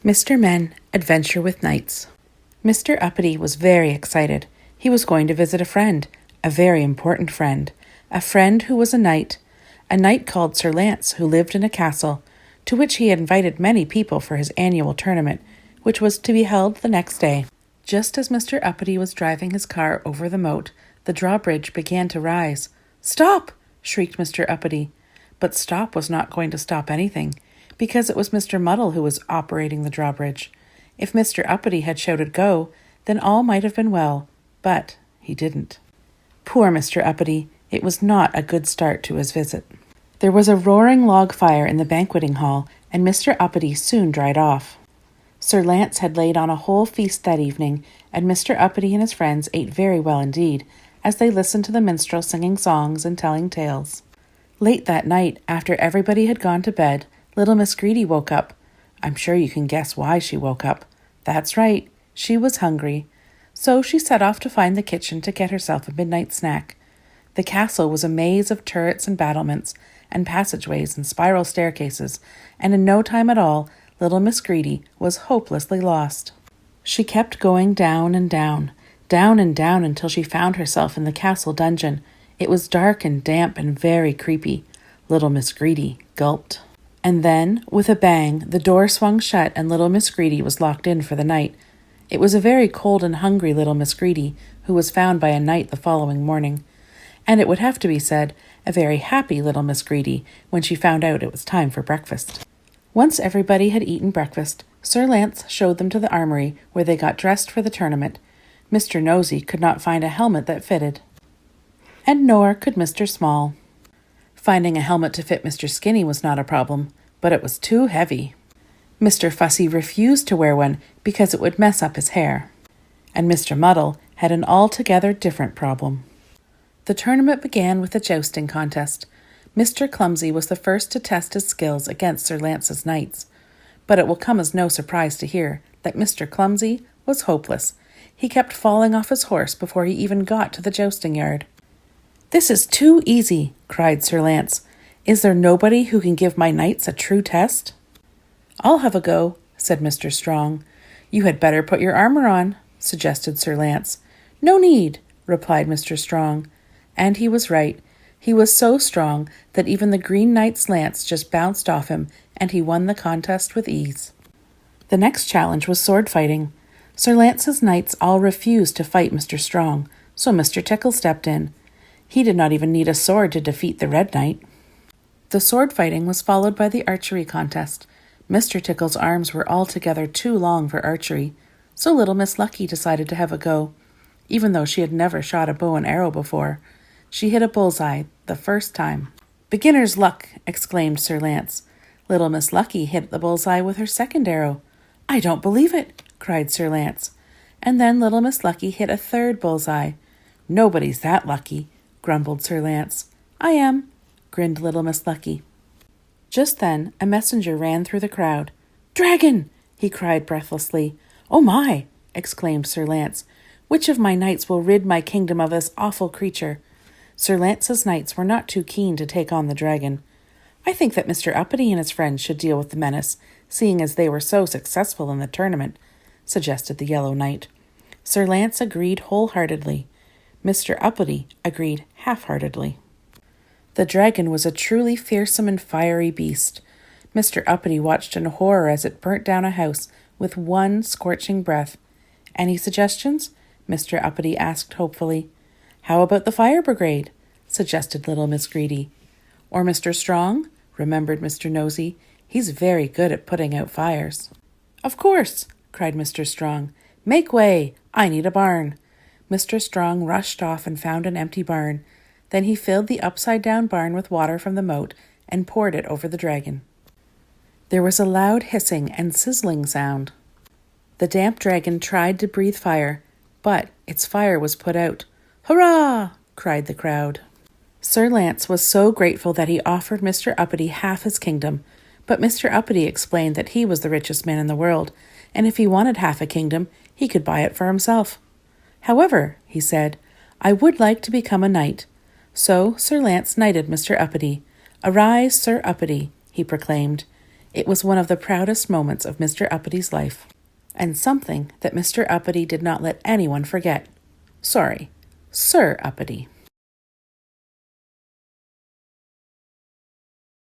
Mr. Men Adventure with Knights. Mr. Uppity was very excited. He was going to visit a friend, a very important friend, a friend who was a knight called Sir Lance, who lived in a castle, to which he had invited many people for his annual tournament, which was to be held the next day. Just as Mr. Uppity was driving his car over the moat, the drawbridge began to rise. "Stop!" shrieked Mr. Uppity. But stop was not going to stop anything, because it was Mr. Muddle who was operating the drawbridge. If Mr. Uppity had shouted go, then all might have been well, but he didn't. Poor Mr. Uppity, it was not a good start to his visit. There was a roaring log fire in the banqueting hall, and Mr. Uppity soon dried off. Sir Lance had laid on a whole feast that evening, and Mr. Uppity and his friends ate very well indeed, as they listened to the minstrel singing songs and telling tales. Late that night, after everybody had gone to bed, little Miss Greedy woke up. I'm sure you can guess why she woke up. That's right, she was hungry. So she set off to find the kitchen to get herself a midnight snack. The castle was a maze of turrets and battlements, and passageways and spiral staircases, and in no time at all, little Miss Greedy was hopelessly lost. She kept going down and down, down and down until she found herself in the castle dungeon. It was dark and damp and very creepy. Little Miss Greedy gulped. And then, with a bang, the door swung shut and little Miss Greedy was locked in for the night. It was a very cold and hungry little Miss Greedy who was found by a knight the following morning. And it would have to be said, a very happy little Miss Greedy when she found out it was time for breakfast. Once everybody had eaten breakfast, Sir Lance showed them to the armory where they got dressed for the tournament. Mr. Nosy could not find a helmet that fitted. And nor could Mr. Small. Finding a helmet to fit Mr. Skinny was not a problem, but it was too heavy. Mr. Fussy refused to wear one because it would mess up his hair. And Mr. Muddle had an altogether different problem. The tournament began with a jousting contest. Mr. Clumsy was the first to test his skills against Sir Lance's knights. But it will come as no surprise to hear that Mr. Clumsy was hopeless. He kept falling off his horse before he even got to the jousting yard. "This is too easy," cried Sir Lance. "Is there nobody who can give my knights a true test?" "I'll have a go," said Mr. Strong. "You had better put your armor on," suggested Sir Lance. "No need," replied Mr. Strong. And he was right. He was so strong that even the Green Knight's lance just bounced off him, and he won the contest with ease. The next challenge was sword fighting. Sir Lance's knights all refused to fight Mr. Strong, so Mr. Tickle stepped in. He did not even need a sword to defeat the Red Knight. The sword fighting was followed by the archery contest. Mr. Tickle's arms were altogether too long for archery, so little Miss Lucky decided to have a go. Even though she had never shot a bow and arrow before, she hit a bullseye the first time. "Beginner's luck!" exclaimed Sir Lance. Little Miss Lucky hit the bullseye with her second arrow. "I don't believe it!" cried Sir Lance. And then little Miss Lucky hit a third bullseye. "Nobody's that lucky," grumbled Sir Lance. "I am," grinned little Miss Lucky. Just then a messenger ran through the crowd. "Dragon!" he cried breathlessly. "Oh my!" exclaimed Sir Lance. "Which of my knights will rid my kingdom of this awful creature?" Sir Lance's knights were not too keen to take on the dragon. "I think that Mr. Uppity and his friends should deal with the menace, seeing as they were so successful in the tournament," suggested the Yellow Knight. Sir Lance agreed wholeheartedly. Mr. Uppity agreed half-heartedly. The dragon was a truly fearsome and fiery beast. Mr. Uppity watched in horror as it burnt down a house with one scorching breath. "Any suggestions?" Mr. Uppity asked hopefully. "How about the fire brigade?" suggested little Miss Greedy. "Or Mr. Strong?" remembered Mr. Nosy. "He's very good at putting out fires." "Of course!" cried Mr. Strong. "Make way! I need a barn." Mr. Strong rushed off and found an empty barn. Then he filled the upside-down barn with water from the moat and poured it over the dragon. There was a loud hissing and sizzling sound. The damp dragon tried to breathe fire, but its fire was put out. "Hurrah!" cried the crowd. Sir Lance was so grateful that he offered Mr. Uppity half his kingdom, but Mr. Uppity explained that he was the richest man in the world, and if he wanted half a kingdom, he could buy it for himself. "However," he said, "I would like to become a knight." So Sir Lance knighted Mr. Uppity. "Arise, Sir Uppity," he proclaimed. It was one of the proudest moments of Mr. Uppity's life, and something that Mr. Uppity did not let anyone forget. Sorry, Sir Uppity.